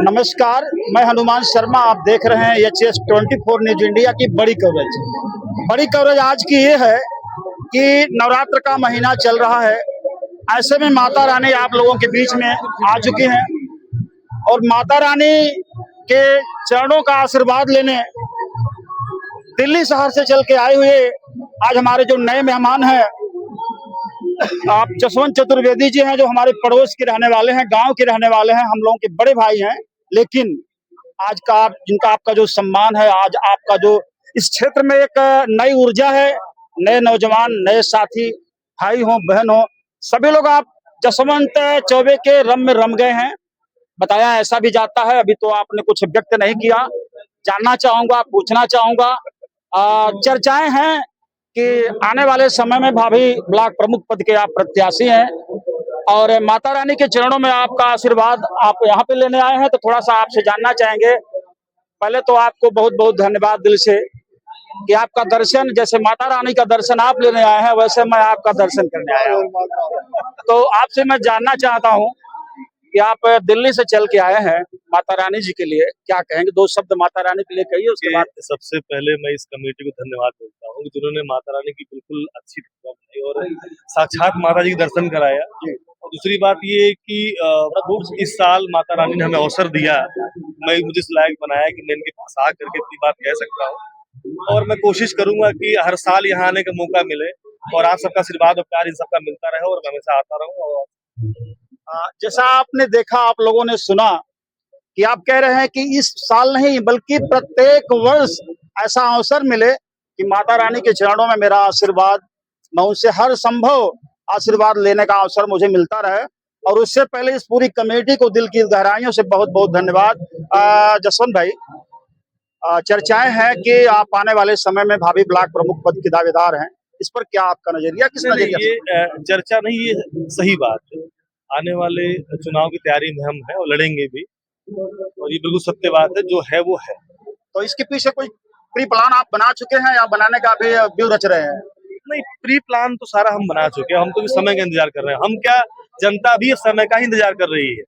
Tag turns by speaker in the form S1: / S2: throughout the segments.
S1: नमस्कार, मैं हनुमान शर्मा। आप देख रहे हैं HS24 न्यूज इंडिया की बड़ी कवरेज। बड़ी कवरेज आज की ये है कि नवरात्र का महीना चल रहा है। ऐसे में माता रानी आप लोगों के बीच में आ चुकी हैं और माता रानी के चरणों का आशीर्वाद लेने दिल्ली शहर से चल के आए हुए आज हमारे जो नए मेहमान हैं, आप जसवंत चतुर्वेदी जी हैं, जो हमारे पड़ोस के रहने वाले हैं, गांव के रहने वाले हैं, हम लोगों के बड़े भाई हैं। लेकिन आज का जिनका आपका जो सम्मान है, आज आपका जो इस क्षेत्र में एक नई ऊर्जा है, नए नौजवान, नए साथी, भाई हो बहन हो, सभी लोग आप जसवंत चौबे के रम में रम गए हैं। बताया ऐसा भी जाता है, अभी तो आपने कुछ व्यक्त नहीं किया। जानना चाहूंगा, पूछना चाहूंगा, चर्चाएं हैं कि आने वाले समय में भाभी ब्लॉक प्रमुख पद के आप प्रत्याशी हैं और माता रानी के चरणों में आपका आशीर्वाद आप यहाँ पे लेने आए हैं, तो थोड़ा सा आपसे जानना चाहेंगे। पहले तो आपको बहुत बहुत धन्यवाद दिल से कि आपका दर्शन, जैसे माता रानी का दर्शन आप लेने आए हैं, वैसे मैं आपका दर्शन करने आया हूँ। तो आपसे मैं जानना चाहता हूँ कि आप दिल्ली से चल के आए हैं माता रानी जी के लिए, क्या कहेंगे? दो शब्द माता रानी के लिए कहिए, उसके बाद।
S2: सबसे पहले मैं इस कमेटी को धन्यवाद देता हूँ जिन्होंने माता रानी की बिल्कुल अच्छी प्रोग्राम बनाई और साक्षात माता जी के दर्शन कराया। और दूसरी बात ये कि इस साल माता रानी ने हमें अवसर दिया, मैं मुझे इस लायक बनाया कि मैं इनके पास आ करके अपनी बात कह सकता हूँ। और मैं कोशिश करूंगा कि हर साल यहाँ आने का मौका मिले और आप सबका आशीर्वाद और प्यार इन सबका मिलता रहे और मैं हमेशा आता रहूँ। और
S1: जैसा आपने देखा, आप लोगों ने सुना कि आप कह रहे हैं कि इस साल नहीं बल्कि प्रत्येक वर्ष ऐसा अवसर मिले कि माता रानी के चरणों में मेरा आशीर्वाद, मैं उनसे हर संभव आशीर्वाद लेने का अवसर मुझे मिलता रहे। और उससे पहले इस पूरी कमेटी को दिल की गहराइयों से बहुत बहुत धन्यवाद। जसवंत भाई, चर्चाएं हैं कि आप आने वाले समय में भाभी ब्लॉक प्रमुख पद के दावेदार हैं, इस पर क्या आपका नजरिया, किस नजरिया से?
S2: ये चर्चा नहीं, ये सही बात है। आने वाले चुनाव की तैयारी में हम हैं और लड़ेंगे भी, और ये बिल्कुल सत्य बात है, जो है वो है।
S1: तो इसके पीछे कोई प्री प्लान आप बना चुके हैं या बनाने का भी व्यू रच रहे हैं?
S2: नहीं, प्री प्लान तो सारा हम बना चुके हैं, हम तो समय का इंतजार कर रहे हैं। हम क्या, जनता भी समय का ही इंतजार कर रही है।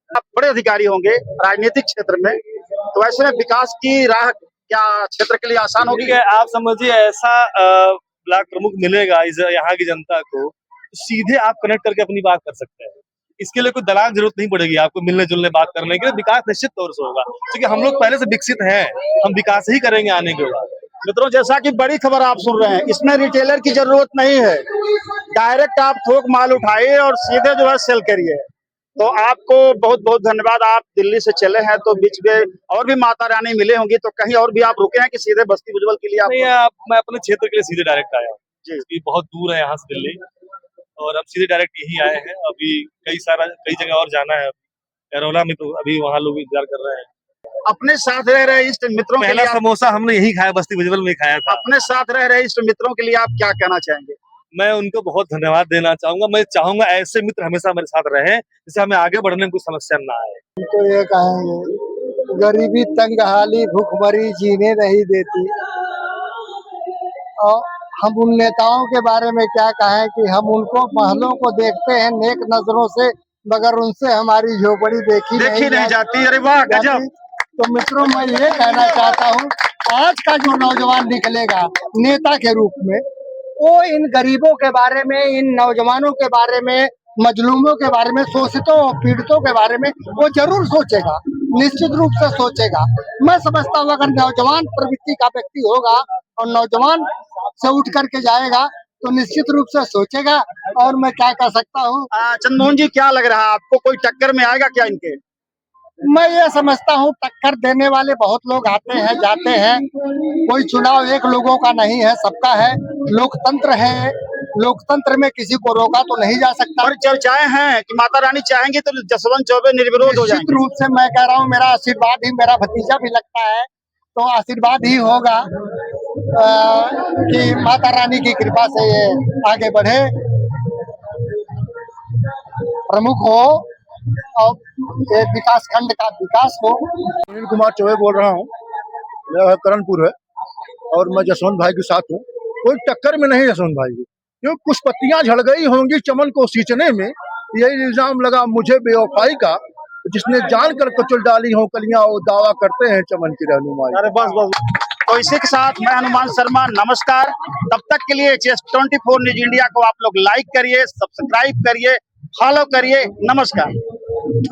S1: आप बड़े अधिकारी होंगे राजनीतिक क्षेत्र में, तो ऐसे में विकास की राह क्या क्षेत्र के लिए आसान होगी?
S2: आप समझिए, ऐसा ब्लॉक प्रमुख मिलेगा इस यहाँ की जनता को, सीधे आप कनेक्ट करके अपनी बात कर सकते हैं। इसके लिए कोई दलाल जरूरत नहीं पड़ेगी आपको मिलने जुलने बात करने के लिए। विकास निश्चित तौर से होगा क्योंकि हम लोग पहले से विकसित हैं, हम विकास ही करेंगे आने के बाद।
S1: मित्रों, जैसा कि बड़ी खबर आप सुन रहे हैं, इसमें रिटेलर की जरूरत नहीं है। डायरेक्ट आप थोक माल उठाइए और सीधे जो है सेल करिए। तो आपको बहुत बहुत धन्यवाद। आप दिल्ली से चले हैं तो बीच में और भी माता रानी मिले होंगी, तो कहीं और भी आप रुके हैं कि सीधे बस्ती उज्जवल के लिए?
S2: मैं अपने क्षेत्र के लिए सीधे डायरेक्ट आया हूँ जी। बहुत दूर है यहाँ से दिल्ली, और अब सीधे डायरेक्ट यही आए हैं। अभी कई जगह और जाना है, कैरोला में, तो अभी वहाँ लोग इंतजार कर रहे हैं।
S1: अपने साथ रह रहे इष्ट मित्रों के लिए
S2: समोसा हमने यही खाया, बस्ती उज्जवल में खाया था।
S1: अपने साथ रह रहे इष्ट मित्रों के लिए आप क्या कहना चाहेंगे?
S2: मैं उनको बहुत धन्यवाद देना चाहूंगा। मैं चाहूंगा ऐसे मित्र हमेशा मेरे साथ रहें, जिससे हमें आगे बढ़ने में कोई समस्या ना आए।
S3: तो ये कहेंगे, गरीबी तंगहाली भूखमरी जीने नहीं देती। और हम उन नेताओं के बारे में क्या कहें कि हम उनको महलों को देखते हैं नेक नजरों से, मगर उनसे हमारी झोपड़ी देखी नहीं
S1: जाती। अरे वाह, गजब!
S3: तो मित्रों, मैं ये कहना चाहता हूँ, आज का जो नौजवान निकलेगा नेता के रूप में, वो इन गरीबों के बारे में, इन नौजवानों के बारे में, मजलूमों के बारे में, शोषितों और पीड़ितों के बारे में वो जरूर सोचेगा, निश्चित रूप से सोचेगा। मैं समझता हूँ अगर नौजवान प्रवृत्ति का व्यक्ति होगा और नौजवान से उठ करके जाएगा तो निश्चित रूप से सोचेगा। और मैं क्या कह सकता हूँ,
S1: चंद्रमोहन जी, क्या लग रहा है आपको, कोई टक्कर में आएगा क्या इनके?
S3: मैं ये समझता हूँ टक्कर देने वाले बहुत लोग आते हैं जाते हैं, कोई चुनाव एक लोगों का नहीं है, सबका है। लोकतंत्र है, लोकतंत्र में किसी को रोका तो नहीं जा सकता।
S1: और चर्चाएं हैं कि माता रानी चाहेंगे तो जसवंत चौबे निर्विरोध हो जाएंगे।
S3: निश्चित रूप से मैं कह रहा हूँ, मेरा आशीर्वाद ही, मेरा भतीजा भी लगता है, तो आशीर्वाद ही होगा कि माता रानी की कृपा से ये आगे बढ़े, प्रमुख हो और विकास खंड का विकास हो।
S4: अनिल कुमार चौबे बोल रहा हूँ, मेरा करणपुर है और मैं जसवंत भाई के साथ हूँ। कोई टक्कर में नहीं जसवंत भाई की, क्यों कुछ पत्तियां झड़ गई होंगी चमन को सींचने में, यही इल्जाम लगा मुझे बेवफाई का। जिसने जानकर कचल डाली हो कलियां, वो दावा करते हैं चमन की रहनुमाई।
S1: अरे बस बस। तो इसी के साथ मैं हनुमान शर्मा, नमस्कार। तब तक के लिए HS24 न्यूज इंडिया को आप लोग लाइक करिए, सब्सक्राइब करिए, फॉलो करिए। नमस्कार।